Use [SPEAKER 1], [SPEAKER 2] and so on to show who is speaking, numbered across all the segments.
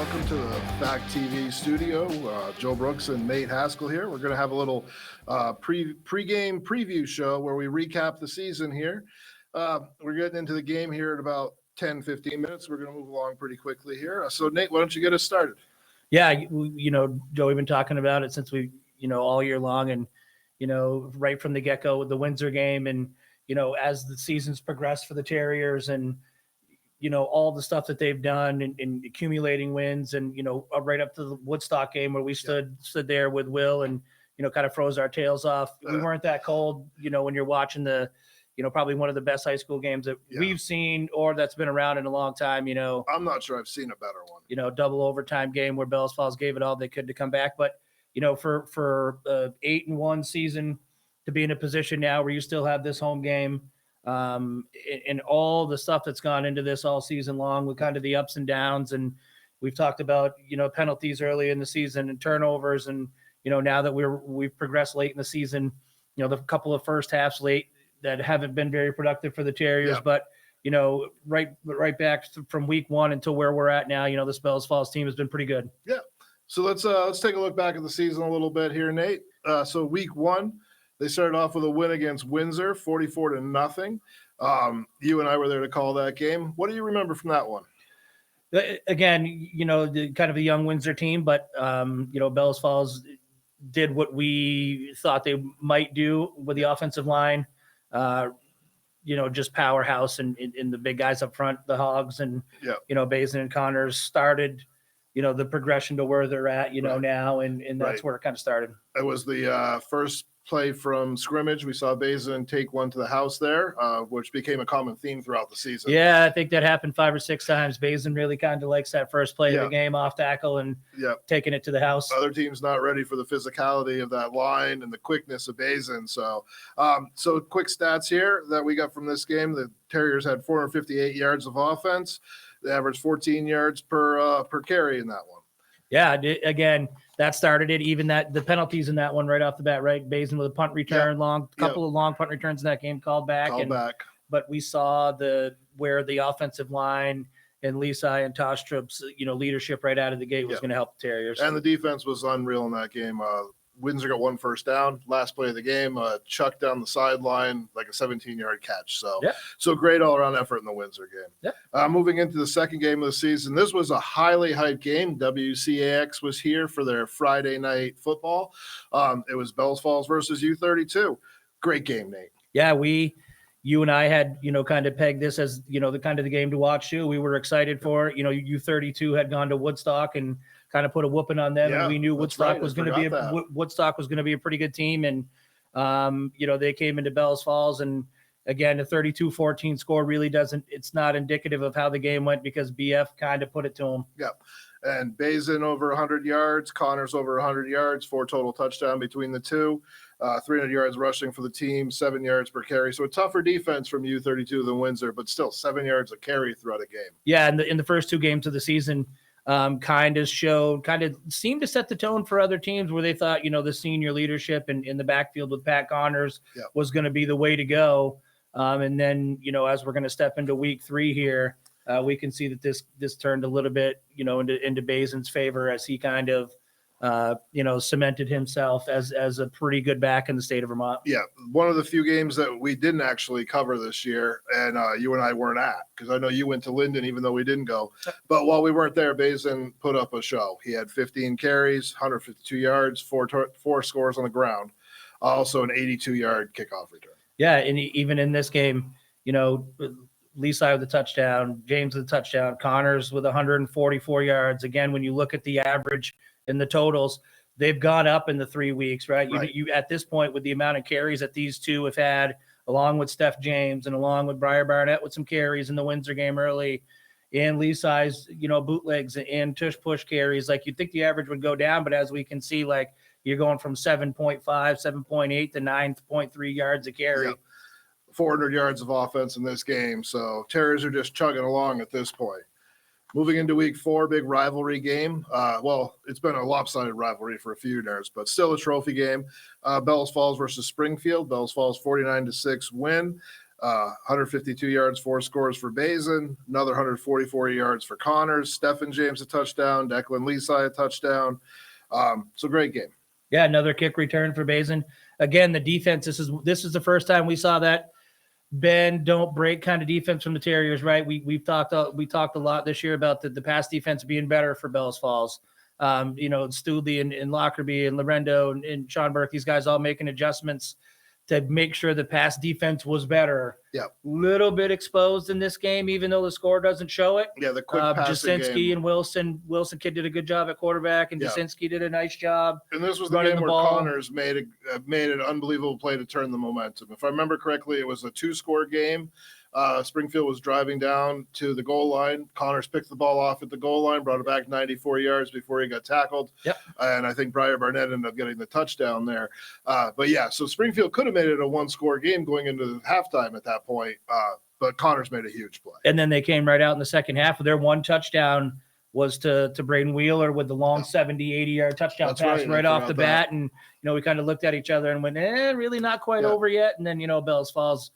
[SPEAKER 1] welcome to the Fact TV studio. Joe Brooks and Nate Haskell here. We're going to have a little pre-game preview show where we recap the season here. We're getting into the game here in about 10, 15 minutes. We're going to move along pretty quickly here. So, Nate, why don't you get us started?
[SPEAKER 2] Yeah, Joe, we've been talking about it since all year long, and, right from the get-go with the Windsor game, and, as the season's progressed for the Terriers, and, all the stuff that they've done in accumulating wins, and, right up to the Woodstock game where we stood there with Will and, kind of froze our tails off. We weren't that cold, when you're watching the, probably one of the best high school games that we've seen or that's been around in a long time,
[SPEAKER 1] I'm not sure I've seen a better one.
[SPEAKER 2] Double overtime game where Bellows Falls gave it all they could to come back. But, for 8-1 season to be in a position now where you still have this home game, and all the stuff that's gone into this all season long with kind of the ups and downs. And we've talked about, penalties early in the season and turnovers. And, now that we've progressed late in the season, the couple of first halves late that haven't been very productive for the Terriers, but, right back from week one until where we're at now, this Bellows Falls team has been pretty good.
[SPEAKER 1] Yeah. So let's take a look back at the season a little bit here, Nate. So week one, they started off with a win against Windsor, 44-0. You and I were there to call that game. What do you remember from that one?
[SPEAKER 2] Again, the kind of a young Windsor team, but, Bellows Falls did what we thought they might do with the offensive line. Just powerhouse and the big guys up front, the Hogs and, Bazin and Connors started, the progression to where they're at, now. And that's where it kind of started.
[SPEAKER 1] It was the first play from scrimmage. We saw Bazin take one to the house there, which became a common theme throughout the season.
[SPEAKER 2] Yeah, I think that happened 5 or 6 times. Bazin really kind of likes that first play of the game off tackle and taking it to the house.
[SPEAKER 1] Other teams not ready for the physicality of that line and the quickness of Bazin. So quick stats here that we got from this game. The Terriers had 458 yards of offense. They averaged 14 yards per carry in that one.
[SPEAKER 2] Yeah, again, that started it. Even the penalties in that one right off the bat, right? Bazin with a punt return, couple of long punt returns in that game called back. But we saw where the offensive line and Lisa and Tostrup's, leadership right out of the gate was going to help the Terriers.
[SPEAKER 1] And the defense was unreal in that game. Windsor got one first down, last play of the game, chuck down the sideline, like a 17-yard catch. So great all-around effort in the Windsor game. Moving into the second game of the season, this was a highly hyped game. WCAX was here for their Friday night football. It was Bellows Falls versus U32. Great game, Nate.
[SPEAKER 2] Yeah, you and I had, kind of pegged this as, the kind of the game to watch too. We were excited for it. U32 had gone to Woodstock and kind of put a whooping on them, and we knew Woodstock was going to be a pretty good team. And, they came into Bellows Falls, and again, a 32-14 score really it's not indicative of how the game went because BF kind of put it to them.
[SPEAKER 1] Yeah. And Bazin over 100 yards, Connors over 100 yards, 4 total touchdown between the two, 300 yards rushing for the team, 7 yards per carry. So a tougher defense from U32 than Windsor, but still 7 yards a carry throughout a game.
[SPEAKER 2] Yeah. And in the first 2 games of the season, kind of seemed to set the tone for other teams where they thought, the senior leadership in the backfield with Pat Connors was going to be the way to go. And then, as we're going to step into week 3 here, we can see that this turned a little bit, into Bazin's favor as he kind of, cemented himself as a pretty good back in the state of Vermont.
[SPEAKER 1] Yeah, one of the few games that we didn't actually cover this year, and you and I weren't at, because I know you went to Linden even though we didn't go. But while we weren't there, Bazin put up a show. He had 15 carries, 152 yards, four scores on the ground, also an 82-yard kickoff return.
[SPEAKER 2] Yeah, and even in this game, Lisa with the touchdown, James with the touchdown, Connors with 144 yards. Again, when you look at the average and the totals, they've gone up in the 3 weeks, right? You at this point, with the amount of carries that these two have had, along with Steph James and along with Briar Barnett with some carries in the Windsor game early, and Lee's, bootlegs and tush push carries, like you'd think the average would go down, but as we can see, like you're going from 7.5, 7.8 to 9.3 yards a carry.
[SPEAKER 1] Yep. 400 yards of offense in this game. So Terriers are just chugging along at this point. Moving into week 4, big rivalry game. It's been a lopsided rivalry for a few years, but still a trophy game. Bellows Falls versus Springfield. Bellows Falls 49-6 win. 152 yards, 4 scores for Bazin, another 144 yards for Connors, Stephen James a touchdown, Declan Leasai a touchdown. So great game.
[SPEAKER 2] Yeah, another kick return for Bazin. Again, the defense, this is the first time we saw that bend, don't break kind of defense from the Terriers, right? We talked a lot this year about the pass defense being better for Bellows Falls. Studley and Lockerbie and Lorendo and Sean Burke, these guys all making adjustments to make sure the pass defense was better.
[SPEAKER 1] Yeah.
[SPEAKER 2] Little bit exposed in this game, even though the score doesn't show it.
[SPEAKER 1] Yeah, the quick passing
[SPEAKER 2] Jasinski
[SPEAKER 1] game.
[SPEAKER 2] And Wilson kid did a good job at quarterback, and Jasinski did a nice job.
[SPEAKER 1] And this was the game where Connors made an unbelievable play to turn the momentum. If I remember correctly, it was a 2-score game. Springfield was driving down to the goal line. Connors picked the ball off at the goal line, brought it back 94 yards before he got tackled.
[SPEAKER 2] Yep.
[SPEAKER 1] And I think Briar Barnett ended up getting the touchdown there. So Springfield could have made it a 1-score game going into the halftime at that point. But Connors made a huge play.
[SPEAKER 2] And then they came right out in the second half. Their one touchdown was to Braden Wheeler with the long 70, 80-yard touchdown pass right off the bat. And, we kind of looked at each other and went, really not quite over yet. And then, Bellows Falls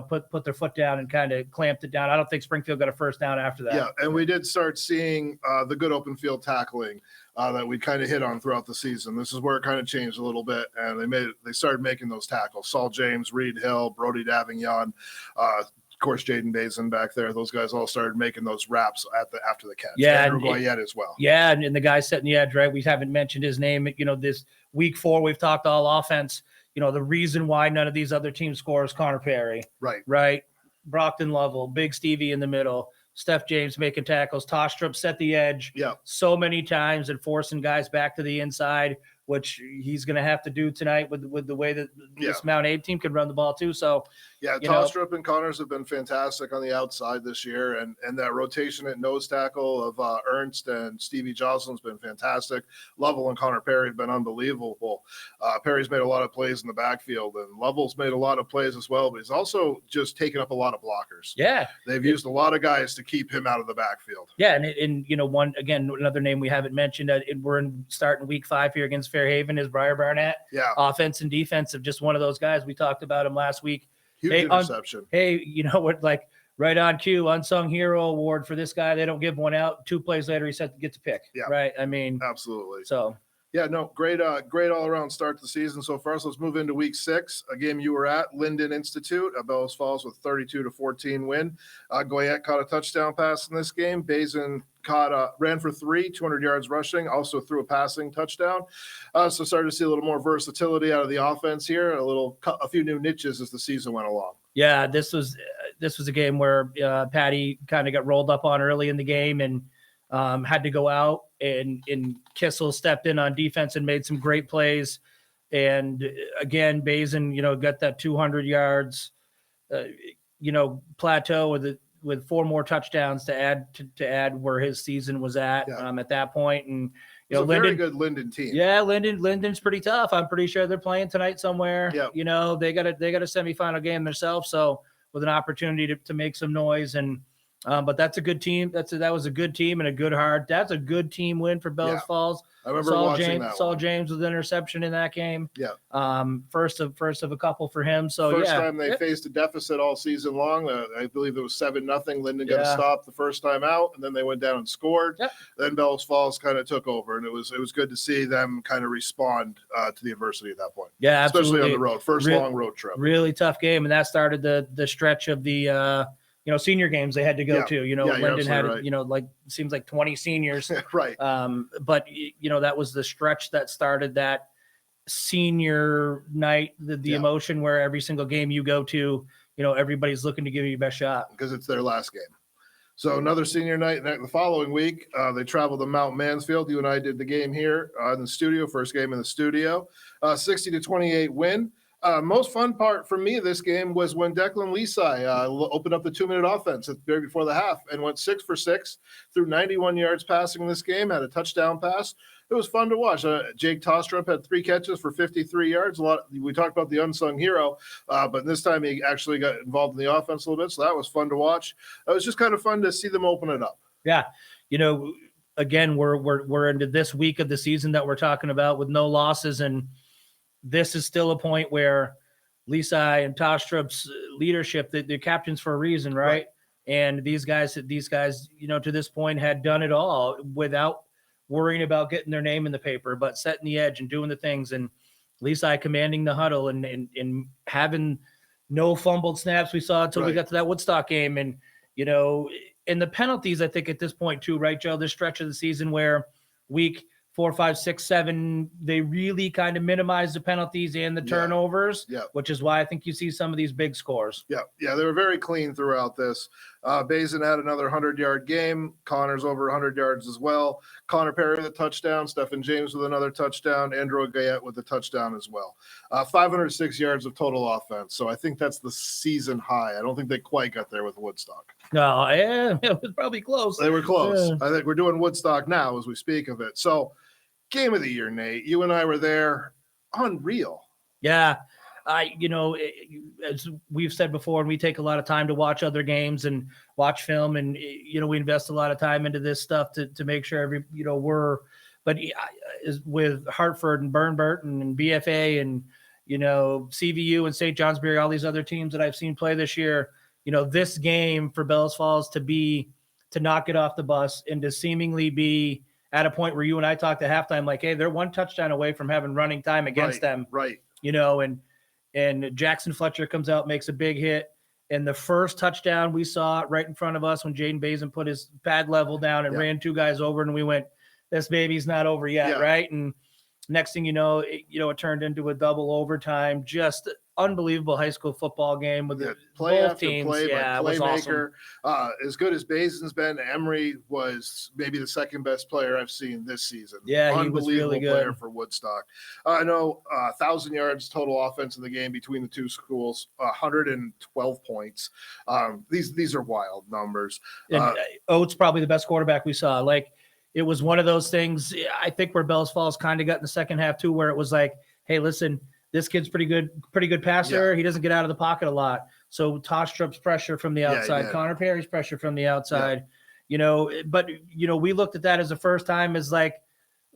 [SPEAKER 2] put their foot down and kind of clamped it down. I don't think Springfield got a first down after that.
[SPEAKER 1] Yeah, and we did start seeing the good open field tackling that we kind of hit on throughout the season. This is where it kind of changed a little bit, and they started making those tackles. Saul James, Reed Hill, Brody Davignon, of course, Jaden Bazin back there. Those guys all started making those wraps after the catch.
[SPEAKER 2] Yeah,
[SPEAKER 1] Andrew Goyette as well.
[SPEAKER 2] Yeah, and the guy setting the edge, right? We haven't mentioned his name. This week 4, we've talked all offense. The reason why none of these other teams score is Connor Perry. Right. Brockton Lovell, Big Stevie in the middle, Steph James making tackles, Tostrup set the edge so many times and forcing guys back to the inside, which he's going to have to do tonight with the way that this Mount Abe team can run the ball too. So,
[SPEAKER 1] Tostrup and Connors have been fantastic on the outside this year, and that rotation at nose tackle of Ernst and Stevie Jocelyn's been fantastic. Lovell and Connor Perry have been unbelievable. Perry's made a lot of plays in the backfield, and Lovell's made a lot of plays as well, but he's also just taken up a lot of blockers.
[SPEAKER 2] Yeah.
[SPEAKER 1] They've used a lot of guys to keep him out of the backfield.
[SPEAKER 2] Yeah, and another name we haven't mentioned, we're starting week 5 here against Fairhaven is Briar Barnett.
[SPEAKER 1] Yeah.
[SPEAKER 2] Offense and defensive, just one of those guys. We talked about him last week.
[SPEAKER 1] Huge interception.
[SPEAKER 2] Right on cue, unsung hero award for this guy. They don't give one out. 2 plays later, he gets a pick.
[SPEAKER 1] Yeah.
[SPEAKER 2] Right. I mean,
[SPEAKER 1] absolutely.
[SPEAKER 2] So.
[SPEAKER 1] Yeah, no, great all around start to the season so far. So let's move into week 6, a game you were at, Linden Institute, Bellows Falls with 32-14 win. Goyette caught a touchdown pass in this game. Bazin ran for 3, 200 yards rushing, also threw a passing touchdown. So started to see a little more versatility out of the offense here, a few new niches as the season went along.
[SPEAKER 2] Yeah, this was a game where Patty kind of got rolled up on early in the game and had to go out, and Kissel stepped in on defense and made some great plays. And again, Bazin, got that 200 yards, plateau with 4 more touchdowns to add where his season was at that point. And
[SPEAKER 1] it's a very good Linden team.
[SPEAKER 2] Yeah, Linden's pretty tough. I'm pretty sure they're playing tonight somewhere.
[SPEAKER 1] Yep.
[SPEAKER 2] They got a semifinal game themselves, so with an opportunity to make some noise. And but that's a good team. That was a good team and a good heart. That's a good team win for Bellows Falls.
[SPEAKER 1] I remember watching that.
[SPEAKER 2] Saul James with an interception in that game.
[SPEAKER 1] Yeah.
[SPEAKER 2] First of a couple for him. So
[SPEAKER 1] first time they faced a deficit all season long. I believe it was 7-0. Linden got a stop the first time out, and then they went down and scored.
[SPEAKER 2] Yep.
[SPEAKER 1] Then Bellows Falls kind of took over, and it was good to see them kind of respond to the adversity at that point.
[SPEAKER 2] Yeah, absolutely.
[SPEAKER 1] Especially on the road, first long road trip.
[SPEAKER 2] Really tough game, and that started the stretch of the senior games they had to go to. Linden had right. Seems like 20 seniors.
[SPEAKER 1] Right.
[SPEAKER 2] But that was the stretch that started that senior night, the emotion where every single game you go to, everybody's looking to give you your best shot
[SPEAKER 1] because it's their last game. So another senior night the following week, they traveled to Mount Mansfield. You and I did the game here in the studio, first game in the studio, 60-28 win. Most fun part for me of this game was when Declan Leasai opened up the 2-minute offense very before the half and went 6 for 6, threw 91 yards passing in this game, had a touchdown pass. It was fun to watch. Jake Tostrup had 3 catches for 53 yards. We talked about the unsung hero, but this time he actually got involved in the offense a little bit, so that was fun to watch. It was just kind of fun to see them open it up.
[SPEAKER 2] Yeah, again, we're into this week of the season that we're talking about with no losses, and this is still a point where Lisa and Tostrup's leadership, they're captains for a reason, right? And these guys, to this point had done it all without worrying about getting their name in the paper, but setting the edge and doing the things. And Lisa commanding the huddle and having no fumbled snaps we saw until we got to that Woodstock game. And, and the penalties, I think at this point too, right, Joe, this stretch of the season where week 4, 5, 6, 7, they really kind of minimize the penalties and the turnovers, which is why I think you see some of these big scores.
[SPEAKER 1] Yeah, they were very clean throughout this. Bazin had another 100-yard game. Connor's over 100 yards as well. Connor Perry with a touchdown. Stephen James with another touchdown. Andrew Gayette with a touchdown as well. 506 yards of total offense. So I think that's the season high. I don't think they quite got there with Woodstock.
[SPEAKER 2] No, it was probably close.
[SPEAKER 1] They were close. I think we're doing Woodstock now as we speak of it. So game of the year, Nate. You and I were there. Unreal.
[SPEAKER 2] Yeah. As we've said before, and we take a lot of time to watch other games and watch film, and we invest a lot of time into this stuff to make sure with Hartford and Burton and BFA and CVU and St. Johnsbury, all these other teams that I've seen play this year, this game for Bellows Falls to knock it off the bus and to seemingly be at a point where you and I talked at halftime, like, hey, they're one touchdown away from having running time against them.
[SPEAKER 1] Right.
[SPEAKER 2] And Jackson Fletcher comes out, makes a big hit. And the first touchdown we saw right in front of us when Jaden Bazin put his pad level down and ran 2 guys over, and we went, this baby's not over yet, right? And next thing you know, it turned into a double overtime. Just unbelievable high school football game with
[SPEAKER 1] play
[SPEAKER 2] both
[SPEAKER 1] after
[SPEAKER 2] teams.
[SPEAKER 1] play by
[SPEAKER 2] it was
[SPEAKER 1] playmaker.
[SPEAKER 2] awesome.
[SPEAKER 1] As good as Bazin's been, Emery was maybe the second best player I've seen this season.
[SPEAKER 2] Yeah, he was really good.
[SPEAKER 1] Player for Woodstock. I know 1,000 yards total offense in the game between the two schools, 112 points. These are wild numbers.
[SPEAKER 2] And Oates probably the best quarterback we saw. Like, it was one of those things, I think, where Bellows Falls kind of got in the second half too, where it was like, hey, listen, this kid's pretty good passer. Yeah. He doesn't get out of the pocket a lot. So Tostrup's pressure from the outside, Connor Perry's pressure from the outside, but we looked at that as the first time as like,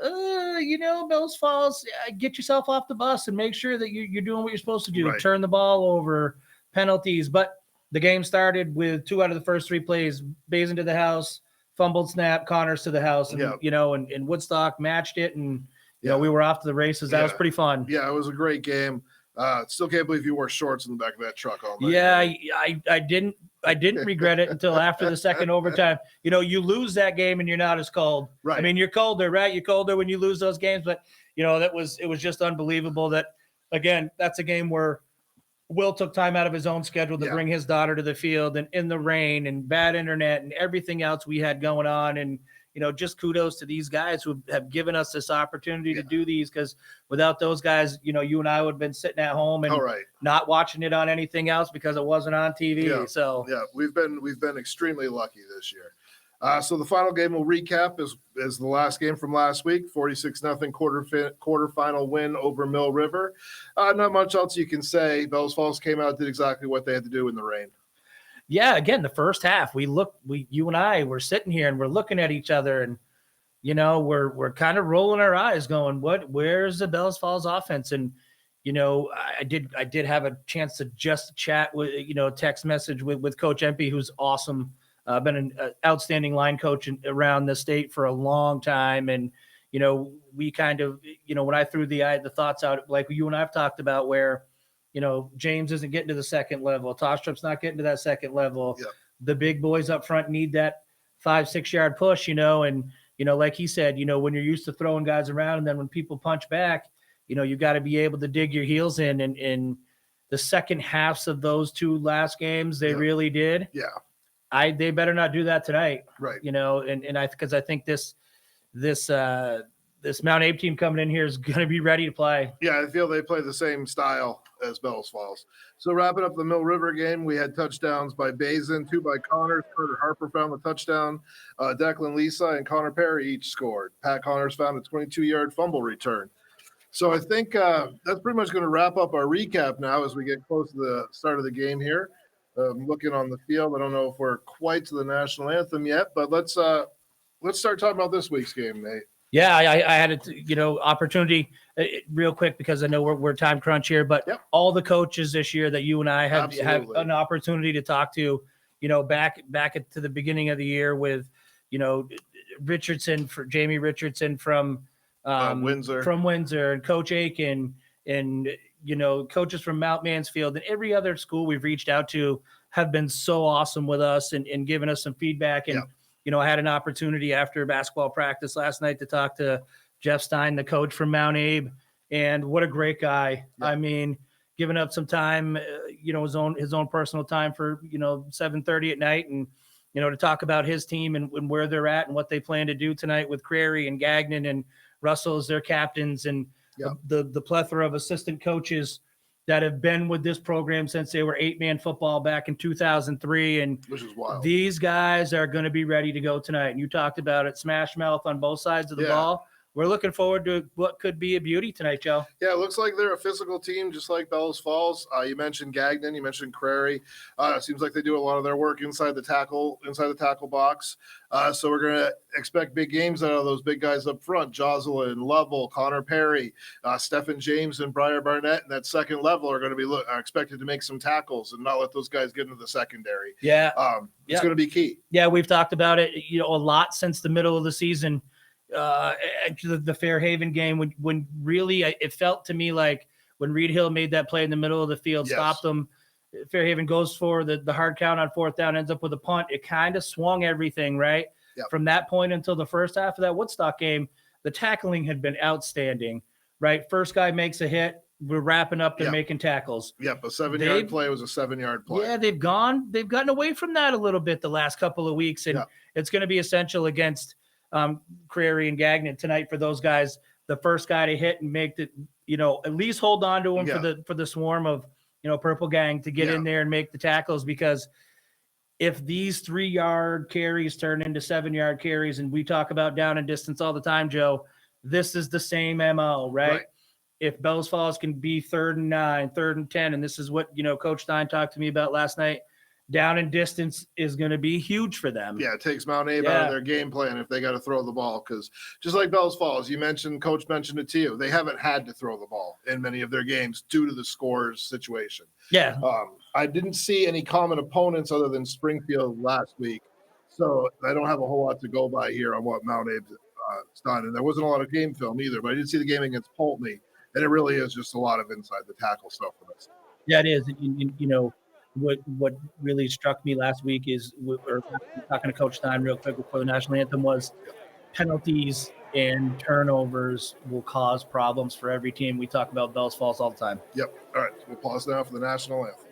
[SPEAKER 2] Bellows Falls, get yourself off the bus and make sure that you're doing what you're supposed to do. Right. Turn the ball over, penalties. But the game started with 2 out of the first 3 plays. Bazin to the house, fumbled snap, Connors to the house, and and Woodstock matched it, and we were off to the races. That was pretty fun.
[SPEAKER 1] Yeah, it was a great game. Still can't believe you wore shorts in the back of that truck all night.
[SPEAKER 2] Yeah, I didn't regret it until after the second overtime. You lose that game and you're not as cold.
[SPEAKER 1] Right.
[SPEAKER 2] I mean, you're colder, right? You're colder when you lose those games, but it was just unbelievable that, again, that's a game where Will took time out of his own schedule to bring his daughter to the field, and in the rain and bad internet and everything else we had going on. And, just kudos to these guys who have given us this opportunity to do these, because without those guys, you and I would have been sitting at home and not watching it on anything else because it wasn't on TV.
[SPEAKER 1] Yeah.
[SPEAKER 2] So
[SPEAKER 1] we've been extremely lucky this year. So the final game we'll recap is the last game from last week, 46-0 quarterfinal win over Mill River. Not much else you can say. Bellows Falls came out, did exactly what they had to do in the rain.
[SPEAKER 2] Yeah, again, the first half, you and I were sitting here and we're looking at each other, and we're kind of rolling our eyes, going, where's the Bellows Falls offense? And I did have a chance to just chat with text message with Coach Empey, who's awesome. Been an outstanding line coach around the state for a long time. And, we kind of, when I threw the thoughts out, like you and I've talked about, where, James isn't getting to the second level. Tostrup's not getting to that second level. Yep. The big boys up front need that 5-6 yard push, and, like he said, when you're used to throwing guys around, and then when people punch back, you got to be able to dig your heels in. And in the second halves of those 2 last games, they really did.
[SPEAKER 1] Yeah.
[SPEAKER 2] They better not do that tonight.
[SPEAKER 1] Right.
[SPEAKER 2] Because I think this Mount Abe team coming in here is going to be ready to play.
[SPEAKER 1] Yeah, I feel they play the same style as Bellows Falls. So wrapping up the Mill River game, we had touchdowns by Bazin, 2 by Connors. Carter Harper found the touchdown. Declan Lisa and Connor Perry each scored. Pat Connors found a 22-yard fumble return. So I think that's pretty much going to wrap up our recap now as we get close to the start of the game here. Looking on the field, I don't know if we're quite to the national anthem yet, but let's start talking about this week's game, Nate.
[SPEAKER 2] Yeah, I had a opportunity real quick because I know we're time crunch here, but all the coaches this year that you and I have an opportunity to talk to, back to the beginning of the year with, Jamie Richardson from Windsor, and Coach Aiken, and coaches from Mount Mansfield, and every other school we've reached out to have been so awesome with us and giving us some feedback. And I had an opportunity after basketball practice last night to talk to Jeff Stein, the coach from Mount Abe, and what a great guy. I mean, giving up some time, his own personal time for 7:30 at night, and to talk about his team and where they're at and what they plan to do tonight with Crary and Gagnon and Russell as their captains, and the plethora of assistant coaches that have been with this program since they were 8-man football back in 2003. And
[SPEAKER 1] which is wild.
[SPEAKER 2] These guys are going to be ready to go tonight. And you talked about it, smash mouth on both sides of the ball. We're looking forward to what could be a beauty tonight, Joe.
[SPEAKER 1] Yeah, it looks like they're a physical team, just like Bellows Falls. You mentioned Gagnon, you mentioned Crary. It seems like they do a lot of their work inside the tackle box. So we're going to expect big games out of those big guys up front: Jocelyn, Lovell, Connor Perry, Stephen James, and Briar Barnett. And that second level are going to be expected to make some tackles and not let those guys get into the secondary.
[SPEAKER 2] Yeah,
[SPEAKER 1] it's going to be key.
[SPEAKER 2] Yeah, we've talked about it, a lot since the middle of the season. The Fairhaven game, when really it felt to me like when Reed Hill made that play in the middle of the field, stopped them. Fairhaven goes for the hard count on fourth down, ends up with a punt. It kind of swung everything, right? From that point until the first half of that Woodstock game, the tackling had been outstanding, right? First guy makes a hit, we're wrapping up, they're making tackles.
[SPEAKER 1] A 7-yard play was a 7-yard play.
[SPEAKER 2] Yeah, they've gotten away from that a little bit the last couple of weeks, and it's going to be essential against Crary and Gagnon tonight for those guys. The first guy to hit and make the, at least hold on to him for the swarm of, Purple Gang to get in there and make the tackles, because if these 3-yard carries turn into 7-yard carries, and we talk about down and distance all the time, Joe, this is the same MO, right? If Bellows Falls can be 3rd and 9, 3rd and 10, and this is what, Coach Stein talked to me about last night, down and distance is going to be huge for them.
[SPEAKER 1] Yeah, it takes Mount Abe out of their game plan if they got to throw the ball, because just like Bellows Falls, Coach mentioned it to you, they haven't had to throw the ball in many of their games due to the scores situation.
[SPEAKER 2] Yeah.
[SPEAKER 1] I didn't see any common opponents other than Springfield last week, so I don't have a whole lot to go by here on what Mount Abe's done. And there wasn't a lot of game film either, but I did see the game against Pulteney, and it really is just a lot of inside the tackle stuff for us.
[SPEAKER 2] Yeah, it is. What really struck me last week is, or talking to Coach Stein real quick before the national anthem, was penalties and turnovers will cause problems for every team. We talk about Bellows Falls all the time.
[SPEAKER 1] Yep. All right. We'll pause now for the national anthem.